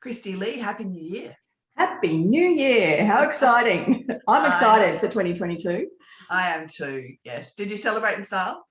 Christy Lee, Happy New Year. Happy New Year. How exciting. I'm excited for 2022. I am too, yes. Did you celebrate in style?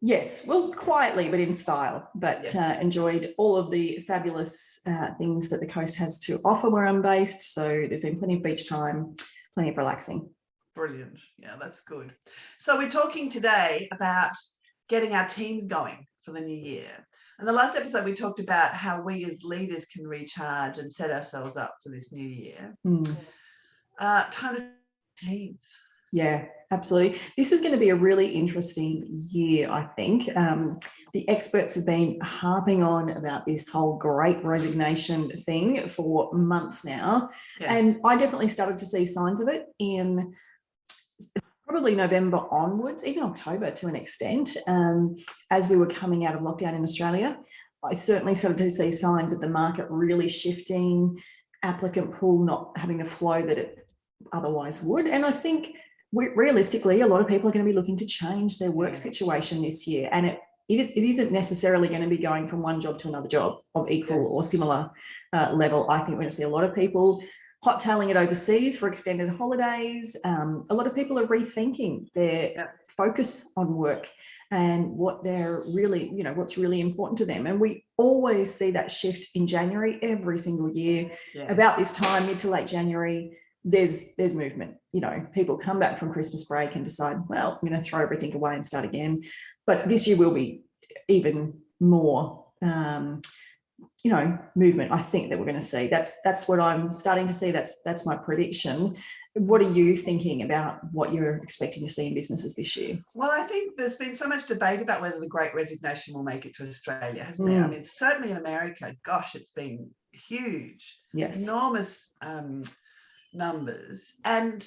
Yes, well, quietly, but in style, but Yes. enjoyed all of the fabulous things that the coast has to offer where I'm based. So there's been plenty of beach time, plenty of relaxing. Brilliant. Yeah, that's good. So we're talking today about getting our teams going for the new year. And the last episode, we talked about how we as leaders can recharge and set ourselves up for this new year. Time to teams. Yeah, absolutely. This is going to be a really interesting year, I think. The experts have been harping on about this whole Great Resignation thing for months now. Yes. And I definitely started to see signs of it in probably November onwards, even October to an extent, as we were coming out of lockdown in Australia. I certainly started to see signs of the market really shifting, applicant pool not having the flow that it otherwise would. And I think realistically, a lot of people are going to be looking to change their work situation this year. And it isn't necessarily going to be going from one job to another job of equal or similar level. I think we're going to see a lot of people hot-tailing it overseas for extended holidays. A lot of people are rethinking their focus on work and what they're really, what's really important to them. And we always see that shift in January every single year. About this time, mid to late January, there's movement. People come back from Christmas break and decide, well, I'm going to throw everything away and start again. But this year will be even more movement, I think, that we're going to see. That's what I'm starting to see. That's my prediction. What are you thinking about what you're expecting to see in businesses this year? Well, I think there's been so much debate about whether the Great Resignation will make it to Australia, hasn't there? I mean, certainly in America, gosh, it's been huge, enormous numbers, and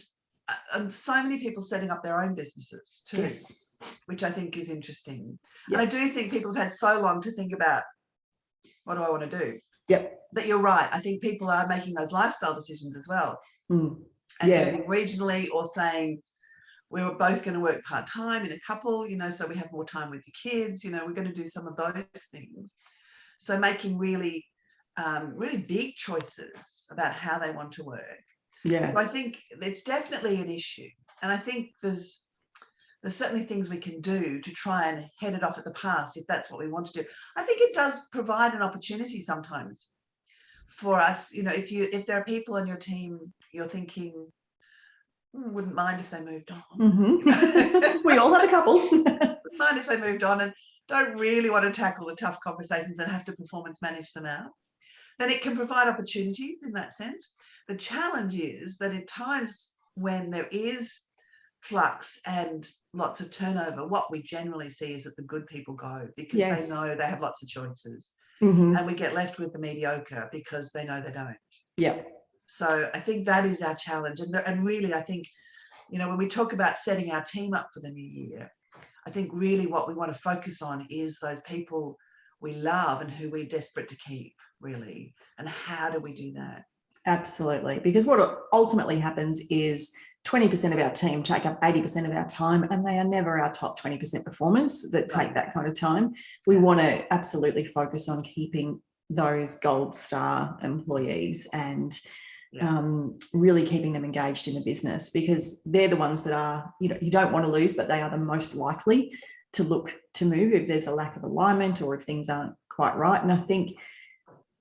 so many people setting up their own businesses too, which I think is interesting. And I do think people have had so long to think about, what do I want to do? But you're right. I think people are making those lifestyle decisions as well. And moving regionally, or saying we're both going to work part-time in a couple, so we have more time with the kids, we're going to do some of those things. So making really, really big choices about how they want to work. So I think it's definitely an issue. And I think there's certainly things we can do to try and head it off at the pass if that's what we want to do. I think it does provide an opportunity sometimes for us. If there are people on your team, you're thinking, wouldn't mind if they moved on. We all have a couple. Wouldn't mind if they moved on and don't really want to tackle the tough conversations and have to performance manage them out. Then it can provide opportunities in that sense. The challenge is that at times when there is flux and lots of turnover, what we generally see is that the good people go because they know they have lots of choices, and we get left with the mediocre because they know they don't. So I think that is our challenge. And really, I think, when we talk about setting our team up for the new year, I think really what we want to focus on is those people we love and who we're desperate to keep, really. And how do we do that? Absolutely. Because what ultimately happens is 20% of our team take up 80% of our time, and they are never our top 20% performers that take that kind of time. We want to absolutely focus on keeping those gold star employees and really keeping them engaged in the business, because they're the ones that are, you don't want to lose, but they are the most likely to look to move if there's a lack of alignment or if things aren't quite right. And I think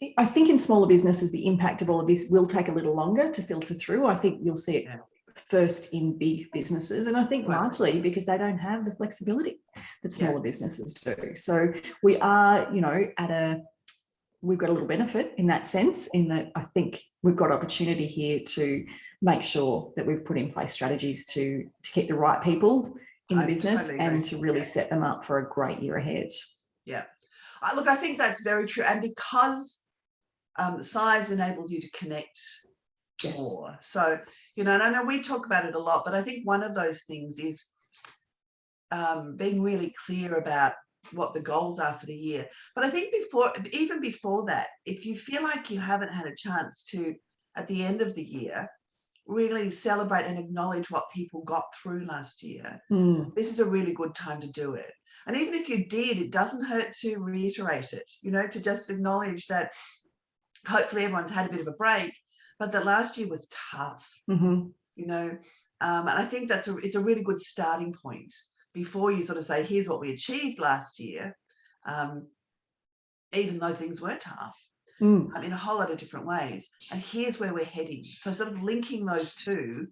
in smaller businesses, the impact of all of this will take a little longer to filter through. I think you'll see it first in big businesses. And I think largely because they don't have the flexibility that smaller businesses do. So we are, we've got a little benefit in that sense, in that I think we've got opportunity here to make sure that we've put in place strategies to keep the right people in the business and to really set them up for a great year ahead. Look, I think that's very true. And because size enables you to connect more. So, and I know we talk about it a lot, but I think one of those things is being really clear about what the goals are for the year. But I think even before that, if you feel like you haven't had a chance to, at the end of the year, really celebrate and acknowledge what people got through last year, this is a really good time to do it. And even if you did, it doesn't hurt to reiterate it, to just acknowledge that hopefully everyone's had a bit of a break, but that last year was tough, you know, and I think it's a really good starting point before you sort of say, here's what we achieved last year, even though things were tough. In a whole lot of different ways, and here's where we're heading. So sort of linking those two,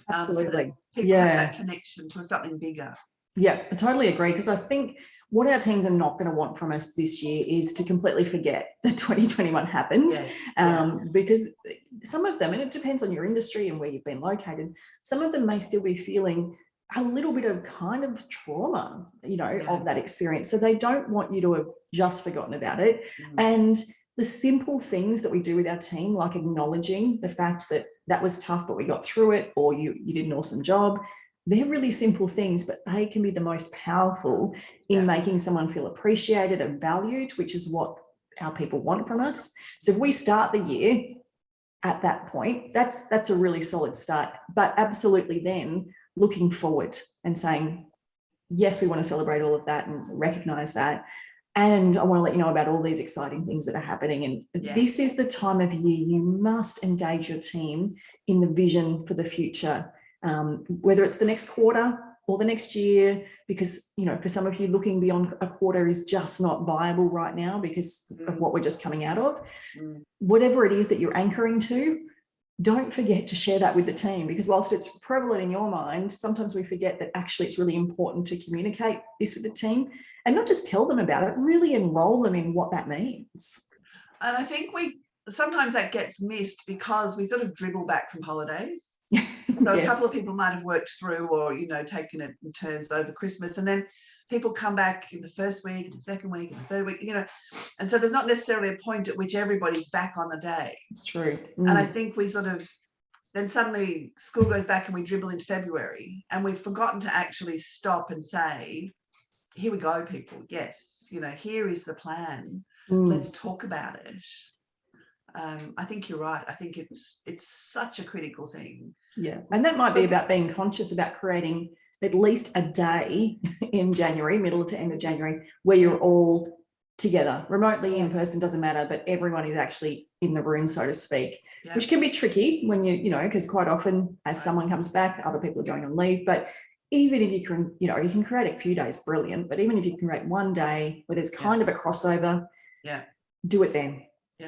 absolutely, so that people have that connection to something bigger. Yeah, I totally agree, because I think what our teams are not going to want from us this year is to completely forget that 2021 happened. Because some of them, and it depends on your industry and where you've been located, some of them may still be feeling a little bit of kind of trauma, of that experience. So they don't want you to have just forgotten about it. And the simple things that we do with our team, like acknowledging the fact that that was tough, but we got through it, or you did an awesome job. They're really simple things, but they can be the most powerful in making someone feel appreciated and valued, which is what our people want from us. So if we start the year at that point, that's a really solid start. But absolutely then looking forward and saying, yes, we want to celebrate all of that and recognize that. And I want to let you know about all these exciting things that are happening. And this is the time of year you must engage your team in the vision for the future, whether it's the next quarter or the next year, because, for some of you, looking beyond a quarter is just not viable right now because of what we're just coming out of. Whatever it is that you're anchoring to, don't forget to share that with the team, because whilst it's prevalent in your mind, sometimes we forget that actually it's really important to communicate this with the team and not just tell them about it, really enroll them in what that means. And I think sometimes that gets missed because we sort of dribble back from holidays. So a couple of people might have worked through or, taken it in turns over Christmas, and then people come back in the first week and the second week and the third week, and so there's not necessarily a point at which everybody's back on the day. It's true. And I think we then suddenly school goes back and we dribble into February, and we've forgotten to actually stop and say, here we go, people. Yes, here is the plan. Let's talk about it. I think you're right. I think it's such a critical thing. Yeah, and that might be about being conscious about creating at least a day in January, middle to end of January, where you're all together, remotely, in person, doesn't matter, but everyone is actually in the room, so to speak, which can be tricky when because quite often as someone comes back, other people are going on leave. But even if you can, you can create a few days, brilliant. But even if you can create one day where there's kind of a crossover, do it then.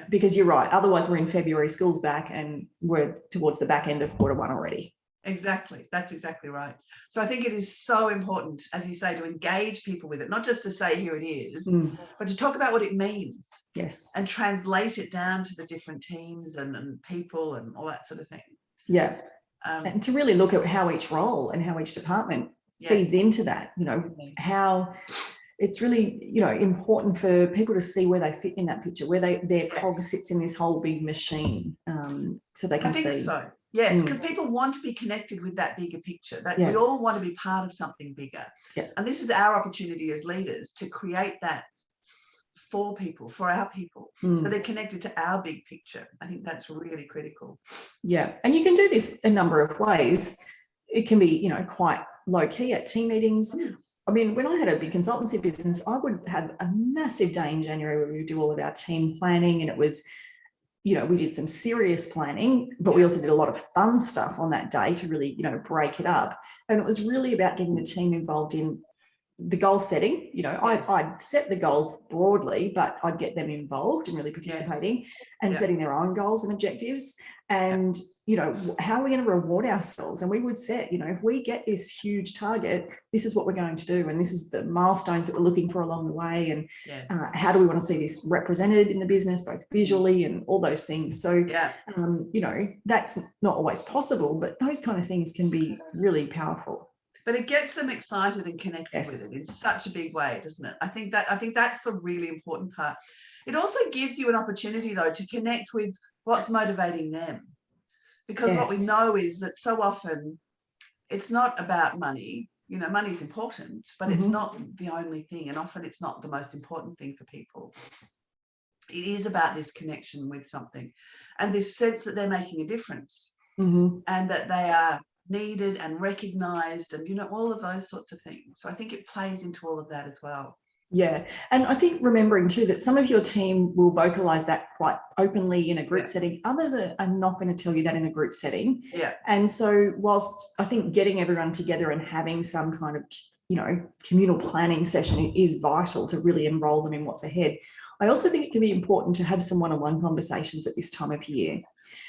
Because you're right. Otherwise, we're in February, school's back, and we're towards the back end of quarter one already. Exactly. That's exactly right. So I think it is so important, as you say, to engage people with it, not just to say here it is, but to talk about what it means. Yes. And translate it down to the different teams and people and all that sort of thing. Yeah. And to really look at how each role and how each department feeds into that, how it's really, important for people to see where they fit in that picture, where their cog sits in this whole big machine, so they can see. I think so. Yes, because people want to be connected with that bigger picture. That we all want to be part of something bigger. Yeah. And this is our opportunity as leaders to create that for people, for our people, so they're connected to our big picture. I think that's really critical. Yeah, and you can do this a number of ways. It can be, quite low key at team meetings. I mean, when I had a big consultancy business, I would have a massive day in January where we would do all of our team planning, and it was, we did some serious planning, but we also did a lot of fun stuff on that day to really, break it up. And it was really about getting the team involved in the goal setting. I'd set the goals broadly, but I'd get them involved and really participating and setting their own goals and objectives. And, how are we going to reward ourselves? And we would set, if we get this huge target, this is what we're going to do. And this is the milestones that we're looking for along the way. And how do we want to see this represented in the business, both visually and all those things. So, that's not always possible, but those kind of things can be really powerful. But it gets them excited and connected with it in such a big way, doesn't it? I think that's the really important part. It also gives you an opportunity, though, to connect with what's motivating them. Because what we know is that so often it's not about money. Money is important, but it's not the only thing. And often it's not the most important thing for people. It is about this connection with something and this sense that they're making a difference and that they are needed and recognized and all of those sorts of things. So I think it plays into all of that as well. Yeah. And I think remembering too that some of your team will vocalize that quite openly in a group setting. Others are not going to tell you that in a group setting. Yeah. And so whilst I think getting everyone together and having some kind of, communal planning session is vital to really enroll them in what's ahead, I also think it can be important to have some one-on-one conversations at this time of year.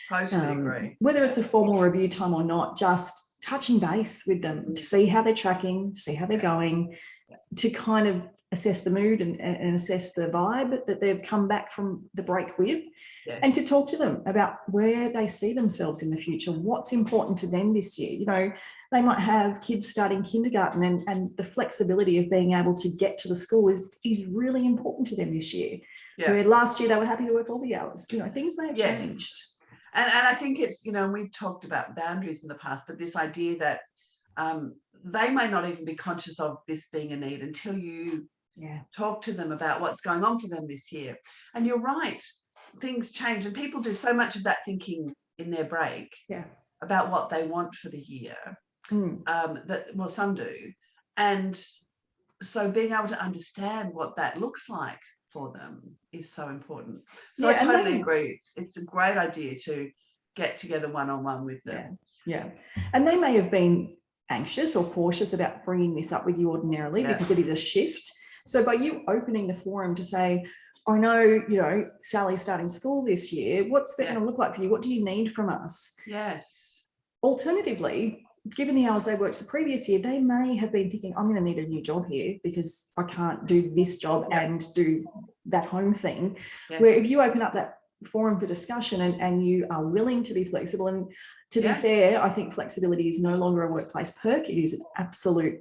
Totally agree. Whether it's a formal review time or not, just touching base with them to see how they're tracking, see how they're going, to kind of assess the mood and assess the vibe that they've come back from the break with, and to talk to them about where they see themselves in the future, what's important to them this year. They might have kids starting kindergarten, and the flexibility of being able to get to the school is really important to them this year. Where last year they were happy to work all the hours. Things may have changed. And I think it's, we've talked about boundaries in the past, but this idea that they may not even be conscious of this being a need until you talk to them about what's going on for them this year. And you're right, things change, and people do so much of that thinking in their break about what they want for the year. Some do. And so being able to understand what that looks like for them is so important. So I totally agree. It's a great idea to get together one-on-one with them. Yeah. And they may have been anxious or cautious about bringing this up with you ordinarily because it is a shift. So by you opening the forum to say, I know, Sally's starting school this year, what's that going to look like for you? What do you need from us? Yes. Alternatively, given the hours they worked the previous year, they may have been thinking, I'm going to need a new job here because I can't do this job and do that home thing. Where if you open up that forum for discussion and you are willing to be flexible, and to be fair, I think flexibility is no longer a workplace perk. It is an absolute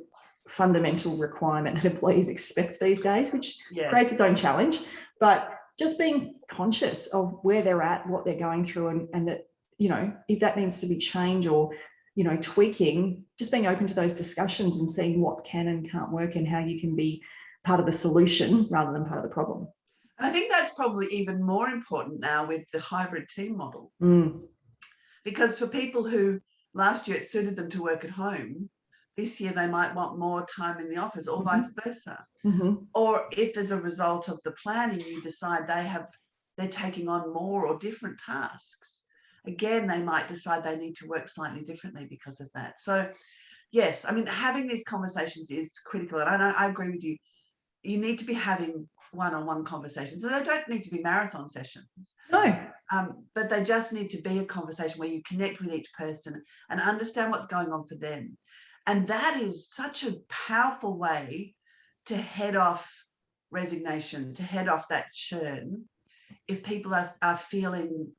fundamental requirement that employees expect these days, which creates its own challenge. But just being conscious of where they're at, what they're going through, and that, if that needs to be changed or, tweaking, just being open to those discussions and seeing what can and can't work and how you can be part of the solution rather than part of the problem. I think that's probably even more important now with the hybrid team model. Because for people who last year it suited them to work at home, this year they might want more time in the office, or vice versa. Or if as a result of the planning you decide they're taking on more or different tasks, again, they might decide they need to work slightly differently because of that. So yes, I mean, having these conversations is critical. And I agree with you. You need to be having one-on-one conversations. So they don't need to be marathon sessions. No. But they just need to be a conversation where you connect with each person and understand what's going on for them. And that is such a powerful way to head off resignation, to head off that churn. If people are feeling,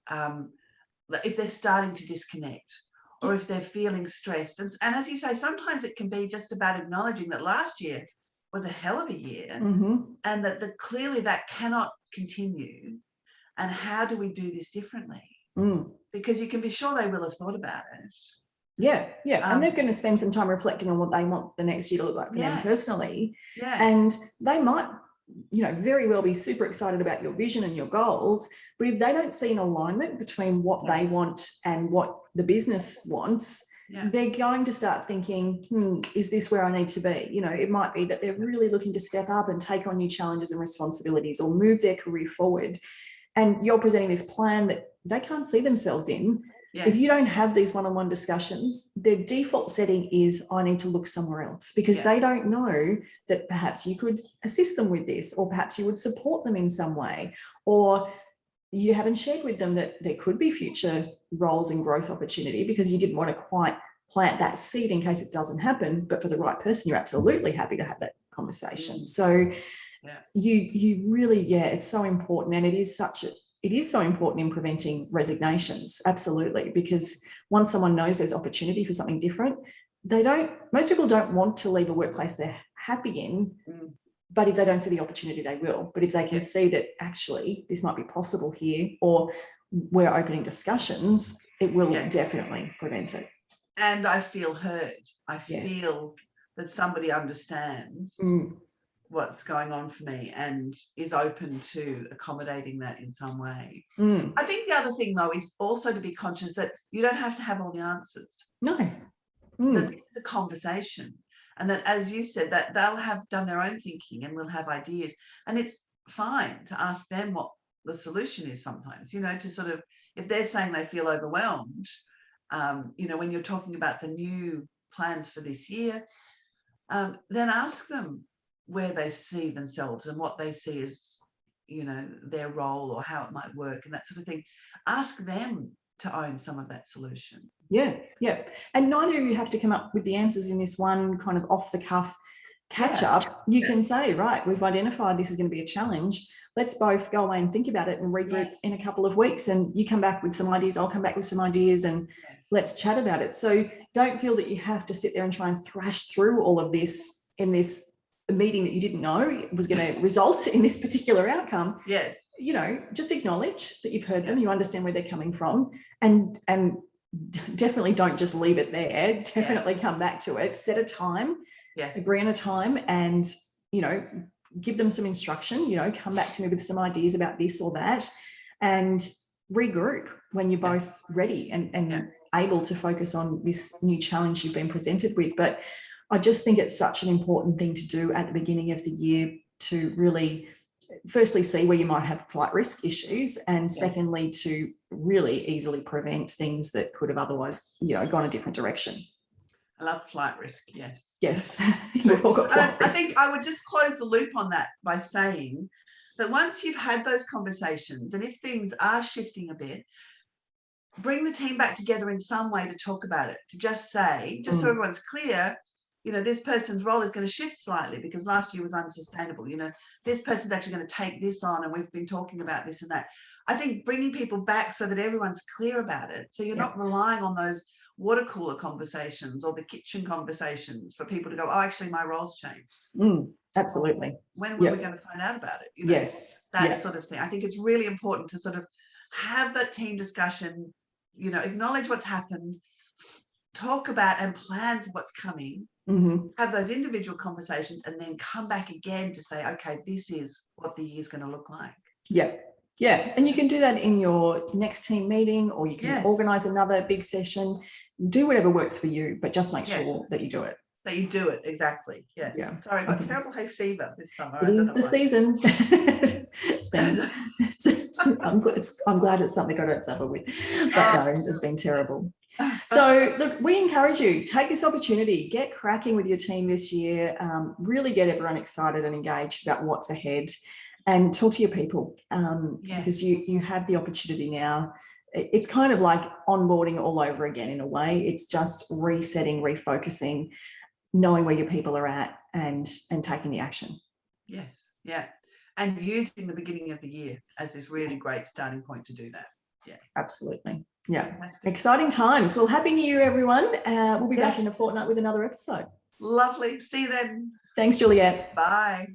if they're starting to disconnect, or if they're feeling stressed. And as you say, sometimes it can be just about acknowledging that last year was a hell of a year, and that clearly that cannot continue. And how do we do this differently? Because you can be sure they will have thought about it. Yeah. And they're going to spend some time reflecting on what they want the next year to look like for them personally. And they might, very well be super excited about your vision and your goals. But if they don't see an alignment between what they want and what the business wants, they're going to start thinking, is this where I need to be? It might be that they're really looking to step up and take on new challenges and responsibilities or move their career forward. And you're presenting this plan that they can't see themselves in. If you don't have these one-on-one discussions, their default setting is, I need to look somewhere else, because they don't know that perhaps you could assist them with this, or perhaps you would support them in some way, or you haven't shared with them that there could be future roles and growth opportunity because you didn't want to quite plant that seed in case it doesn't happen. But for the right person, you're absolutely happy to have that conversation. So you really, it's so important. And it is so important in preventing resignations. Absolutely. Because once someone knows there's opportunity for something different, most people don't want to leave a workplace they're happy in, but if they don't see the opportunity, they will. But if they can see that actually this might be possible here, or we're opening discussions, it will definitely prevent it. And I feel heard. I feel that somebody understands what's going on for me and is open to accommodating that in some way. I think the other thing, though, is also to be conscious that you don't have to have all the answers. No. The conversation. and that, as you said, that they'll have done their own thinking and will have ideas, and it's fine to ask them what the solution is sometimes, to sort of, if they're saying they feel overwhelmed, when you're talking about the new plans for this year, then ask them where they see themselves and what they see as, their role or how it might work and that sort of thing. Ask them to own some of that solution. Yeah. And neither of you have to come up with the answers in this one kind of off the cuff catch up. You can say, right, we've identified this is going to be a challenge. Let's both go away and think about it and regroup in a couple of weeks, and you come back with some ideas, I'll come back with some ideas, and let's chat about it. So don't feel that you have to sit there and try and thrash through all of this in this meeting that you didn't know was going to result in this particular outcome. Yes. Just acknowledge that you've heard them, you understand where they're coming from, and definitely don't just leave it there. Definitely come back to it, set a time, agree on a time, and, give them some instruction, come back to me with some ideas about this or that, and regroup when you're both ready and able to focus on this new challenge you've been presented with. But I just think it's such an important thing to do at the beginning of the year to really, firstly, see where you might have flight risk issues, and secondly, to really easily prevent things that could have otherwise, gone a different direction. I love flight risk. Yes. We've all got flight I think I would just close the loop on that by saying that once you've had those conversations, and if things are shifting a bit, bring the team back together in some way to talk about it, to just say, so everyone's clear, this person's role is going to shift slightly because last year was unsustainable. This person's actually going to take this on, and we've been talking about this and that. I think bringing people back so that everyone's clear about it, so you're not relying on those water cooler conversations or the kitchen conversations for people to go, oh, actually my role's changed. Absolutely. When were we going to find out about it? That sort of thing. I think it's really important to sort of have that team discussion, acknowledge what's happened, talk about and plan for what's coming, have those individual conversations, and then come back again to say, okay, this is what the year's going to look like. And you can do that in your next team meeting, or you can organize another big session. Do whatever works for you, but just make sure that you do it. Exactly. Yes. Sorry, I've got terrible hay fever this summer. It is the season. I'm glad it's something I don't suffer with, but no, it's been terrible. So look, we encourage you, take this opportunity, get cracking with your team this year, really get everyone excited and engaged about what's ahead, and talk to your people, because you have the opportunity now. It's kind of like onboarding all over again in a way. It's just resetting, refocusing, knowing where your people are at, and taking the action. Yes. And using the beginning of the year as this really great starting point to do that. Absolutely. Fantastic. Exciting times. Well, Happy New Year, everyone. We'll be back in a fortnight with another episode. Lovely. See you then. Thanks, Juliette. Bye.